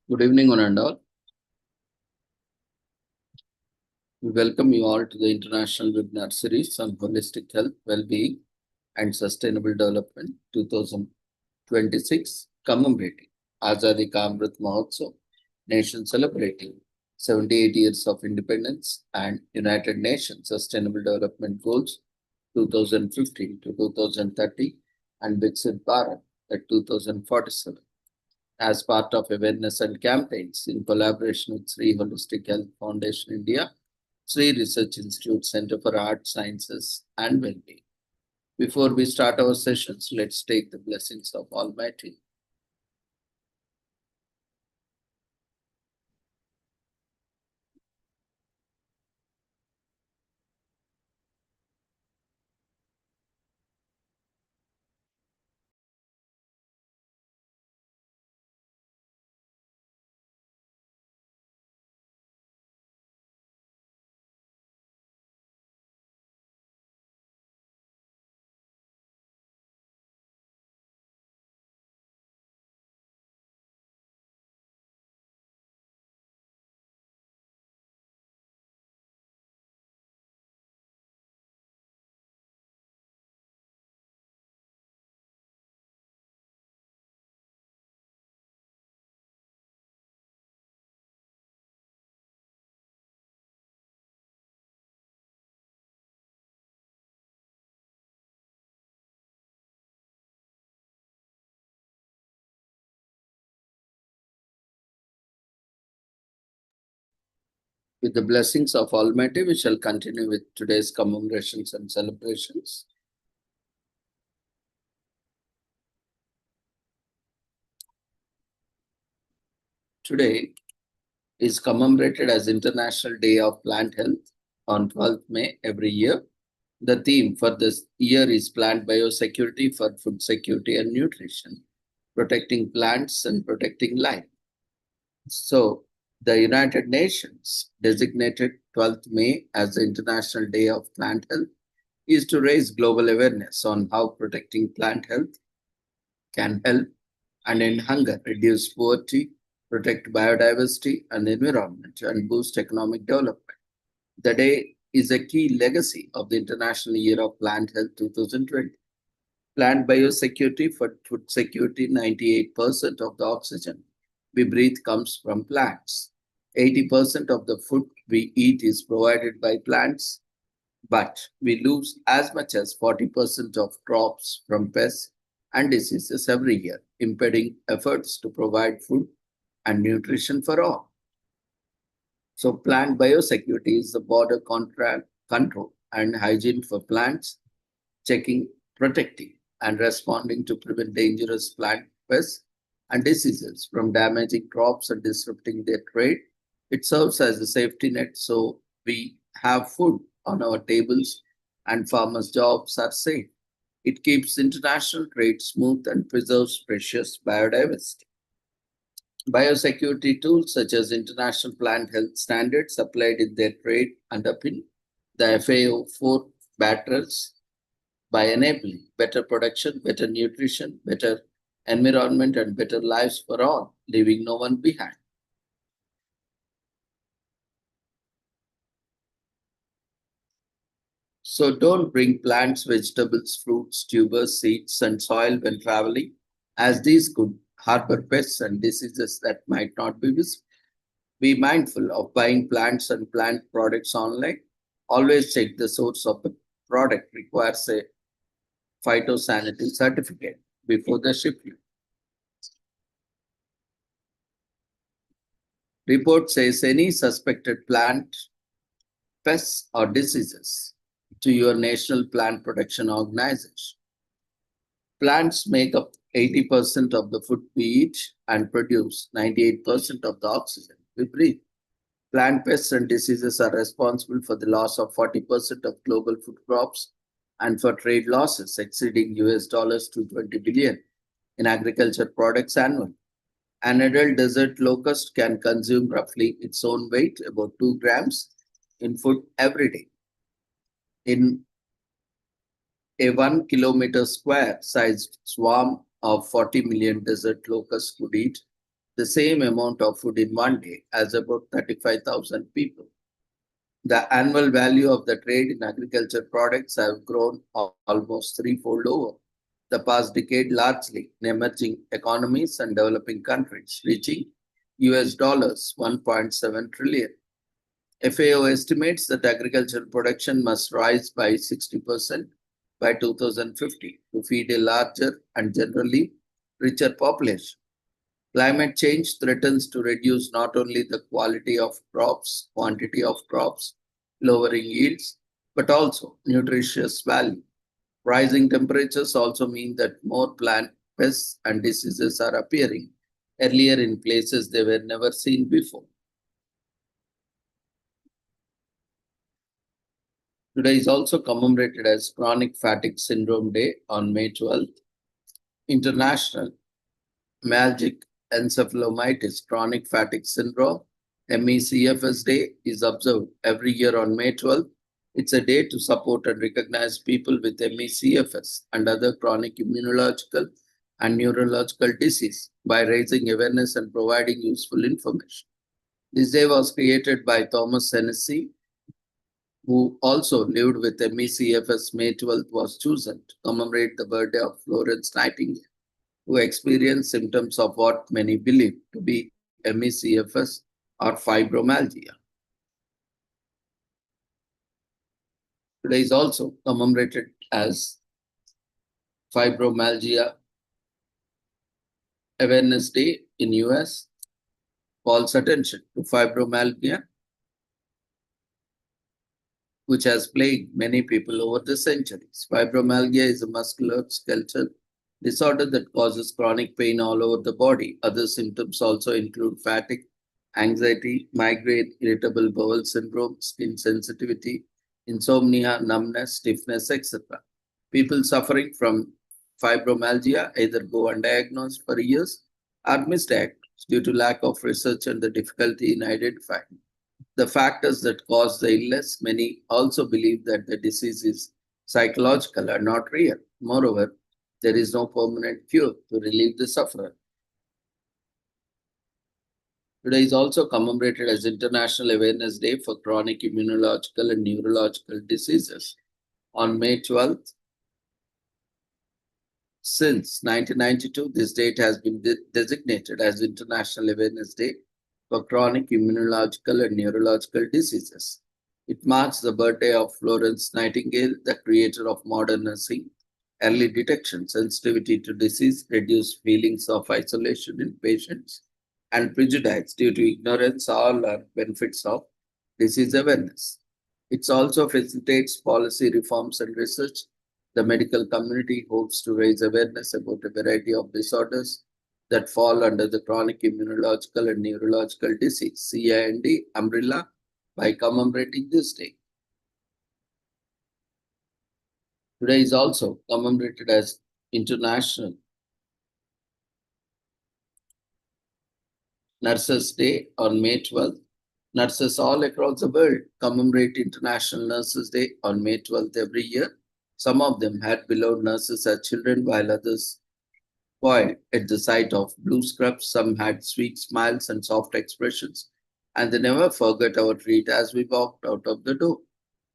Good evening, one and all. We welcome you all to the International Webinar Series on Holistic Health, Well-being and Sustainable Development 2026, commemorating Azadi Ka Amrit Mahotsav, nation celebrating 78 years of independence and United Nations Sustainable Development Goals 2015 to 2030 and Viksit Bharat at 2047. As part of awareness and campaigns in collaboration with Sri Holistic Health Foundation India, Sri Research Institute Center for Art, Sciences and Wellbeing. Before we start our sessions, let's take the blessings of Almighty. With the blessings of Almighty, we shall continue with today's commemorations and celebrations. Today is commemorated as International Day of Plant Health on 12th May every year. The theme for this year is Plant Biosecurity for Food Security and Nutrition, protecting plants and protecting life. So, the United Nations designated 12th May as the International Day of Plant Health is to raise global awareness on how protecting plant health can help and end hunger, reduce poverty, protect biodiversity and the environment, and boost economic development. The day is a key legacy of the International Year of Plant Health 2020. Plant biosecurity for food security, 98% of the oxygen we breathe comes from plants. 80% of the food we eat is provided by plants, but we lose as much as 40% of crops from pests and diseases every year, impeding efforts to provide food and nutrition for all. So, plant biosecurity is the border control and hygiene for plants, checking, protecting, and responding to prevent dangerous plant pests and diseases from damaging crops and disrupting their trade. It serves as a safety net so we have food on our tables and farmers' jobs are safe. It keeps international trade smooth and preserves precious biodiversity. Biosecurity tools such as international plant health standards applied in their trade underpin the FAO 4 battles by enabling better production, better nutrition, better environment, and better lives for all, leaving no one behind. So don't bring plants, vegetables, fruits, tubers, seeds, and soil when traveling, as these could harbor pests and diseases that might not be visible. Be mindful of buying plants and plant products online. Always check the source of the product requires a phytosanitary certificate before the shipment. Report says any suspected plant pests or diseases to your National Plant Protection Organization. Plants make up 80% of the food we eat and produce 98% of the oxygen we breathe. Plant pests and diseases are responsible for the loss of 40% of global food crops and for trade losses exceeding US dollars 220 billion in agriculture products annually. An adult desert locust can consume roughly its own weight, about 2 grams, in food every day. In a 1 kilometer square sized swarm of 40 million desert locusts could eat the same amount of food in one day as about 35,000 people. The annual value of the trade in agriculture products have grown almost threefold over the past decade, largely in emerging economies and developing countries, reaching US dollars 1.7 trillion. FAO estimates that agricultural production must rise by 60% by 2050 to feed a larger and generally richer population. Climate change threatens to reduce not only the quality of crops, quantity of crops, lowering yields, but also nutritious value. Rising temperatures also mean that more plant pests and diseases are appearing earlier in places they were never seen before. Today is also commemorated as Chronic Fatigue Syndrome Day on May 12th. International Myalgic Encephalomyelitis Chronic Fatigue Syndrome MECFS Day is observed every year on May 12th. It's a day to support and recognize people with MECFS and other chronic immunological and neurological disease by raising awareness and providing useful information. This day was created by Thomas Hennessy, who also lived with MECFS. May 12th was chosen to commemorate the birthday of Florence Nightingale, who experienced symptoms of what many believe to be MECFS or fibromyalgia. Today is also commemorated as Fibromyalgia Awareness Day in US. Calls attention to fibromyalgia, which has plagued many people over the centuries. Fibromyalgia is a musculoskeletal disorder that causes chronic pain all over the body. Other symptoms also include fatigue, anxiety, migraine, irritable bowel syndrome, skin sensitivity, insomnia, numbness, stiffness, etc. People suffering from fibromyalgia either go undiagnosed for years or misdiagnosed due to lack of research and the difficulty in identifying the factors that cause the illness. Many also believe that the disease is psychological and not real. Moreover, there is no permanent cure to relieve the sufferer. Today is also commemorated as International Awareness Day for Chronic Immunological and Neurological Diseases on May 12th. Since 1992, this date has been designated as International Awareness Day for Chronic Immunological and Neurological Diseases. It marks the birthday of Florence Nightingale, the creator of modern nursing. Early detection, sensitivity to disease, reduced feelings of isolation in patients, and prejudice due to ignorance all are benefits of disease awareness. It also facilitates policy reforms and research. The medical community hopes to raise awareness about a variety of disorders that fall under the chronic immunological and neurological disease (CIND) umbrella by commemorating this day. Today is also commemorated as International Nurses Day on May 12th. Nurses all across the world commemorate International Nurses Day on May 12th every year. Some of them had beloved nurses as children, while others spoiled at the sight of blue scrubs. Some had sweet smiles and soft expressions, and they never forgot our treat as we walked out of the door.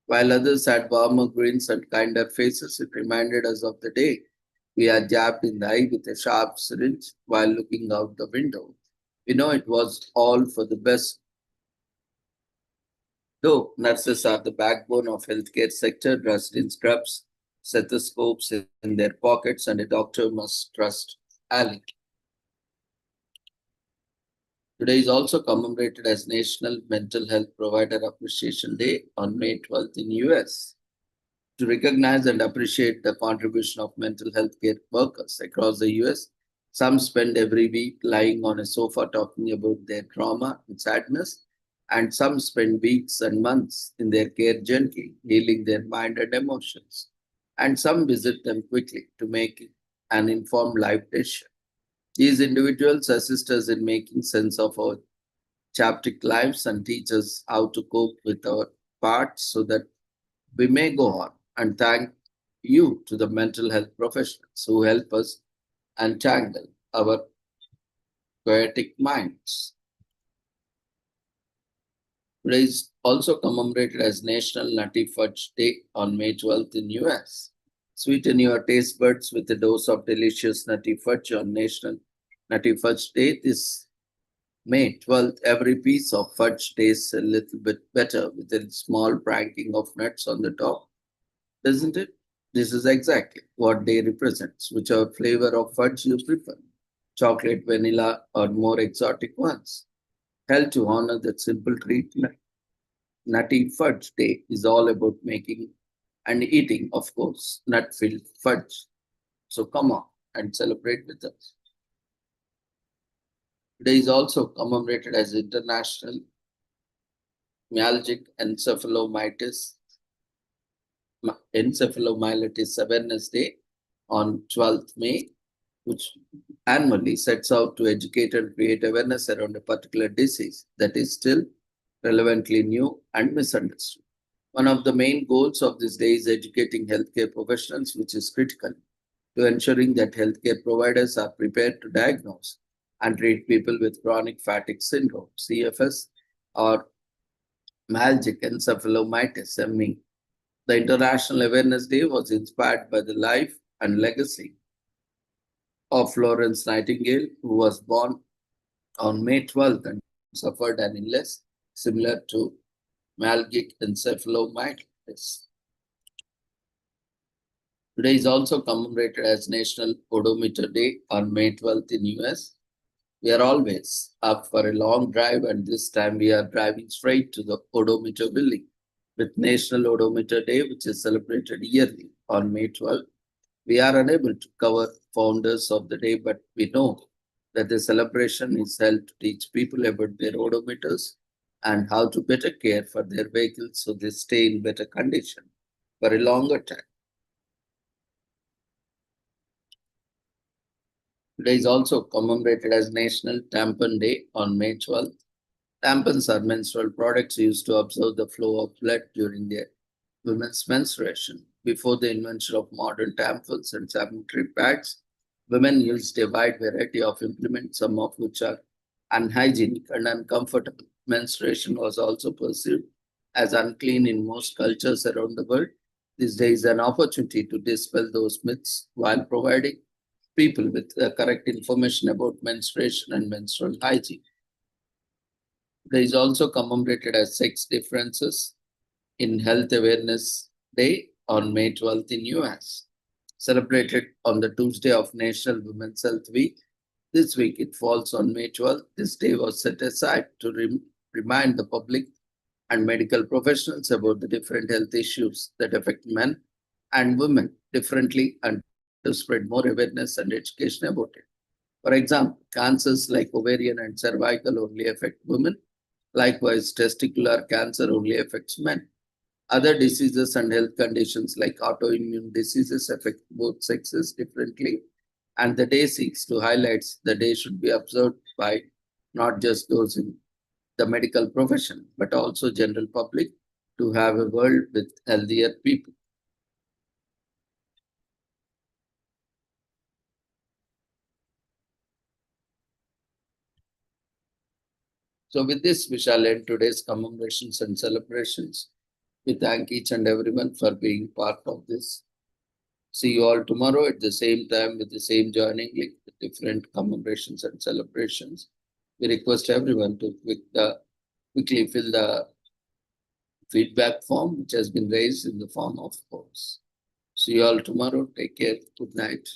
While others had warmer grins and kinder faces, it reminded us of the day we are jabbed in the eye with a sharp syringe while looking out the window. We know it was all for the best. Though nurses are the backbone of healthcare sector, dressed in scrubs, stethoscopes in their pockets, and a doctor must trust Ali. Today is also commemorated as National Mental Health Provider Appreciation Day on May 12th in US. To recognize and appreciate the contribution of mental health care workers across the US, some spend every week lying on a sofa talking about their trauma and sadness, and some spend weeks and months in their care gently, healing their mind and emotions. And some visit them quickly to make an informed life decision. These individuals assist us in making sense of our chaotic lives and teach us how to cope with our parts so that we may go on. And thank you to the mental health professionals who help us untangle our poetic minds. Today is also commemorated as National Nutty Fudge Day on May 12th in US. Sweeten your taste buds with a dose of delicious nutty fudge on National Nutty Fudge Day. This May 12th, every piece of fudge tastes a little bit better with a small pranking of nuts on the top, doesn't it? This is exactly what day represents, whichever flavor of fudge you prefer, chocolate, vanilla, or more exotic ones. Held to honor that simple treat, Nutty Fudge Day is all about making and eating, of course, nut-filled fudge. So come on and celebrate with us. Today is also commemorated as International Myalgic Encephalomyelitis Awareness Day on 12th May, which annually sets out to educate and create awareness around a particular disease that is still relevantly new and misunderstood. One of the main goals of this day is educating healthcare professionals, which is critical to ensuring that healthcare providers are prepared to diagnose and treat people with chronic fatigue syndrome, CFS, or myalgic encephalomyelitis, ME. The International Awareness Day was inspired by the life and legacy of Florence Nightingale, who was born on May 12th and suffered an illness similar to myalgic encephalomyelitis. Today is also commemorated as National Odometer Day on May 12th in US. We are always up for a long drive, and this time we are driving straight to the odometer building. With National Odometer Day, which is celebrated yearly on May 12th, we are unable to cover founders of the day, but we know that the celebration is held to teach people about their odometers and how to better care for their vehicles so they stay in better condition for a longer time. Today is also commemorated as National Tampon Day on May 12th. Tampons are menstrual products used to observe the flow of blood during their women's menstruation. Before the invention of modern tampons and sanitary pads, women used a wide variety of implements, some of which are unhygienic and uncomfortable. Menstruation was also perceived as unclean in most cultures around the world. This day is an opportunity to dispel those myths while providing people with the correct information about menstruation and menstrual hygiene. There is also commemorated as Sex Differences in Health Awareness Day on May 12th in US. Celebrated on the Tuesday of National Women's Health Week. This week it falls on May 12th. This day was set aside to remind the public and medical professionals about the different health issues that affect men and women differently and to spread more awareness and education about it. For example, cancers like ovarian and cervical only affect women. Likewise, testicular cancer only affects men. Other diseases and health conditions like autoimmune diseases affect both sexes differently, and the day seeks to highlight the day should be observed by not just those in the medical profession, but also general public to have a world with healthier people. So with this, we shall end today's commemorations and celebrations. We thank each and everyone for being part of this. See you all tomorrow at the same time with the same joining link with different commemorations and celebrations. We request everyone to quickly fill the feedback form which has been raised in the form of polls. See you all tomorrow. Take care. Good night.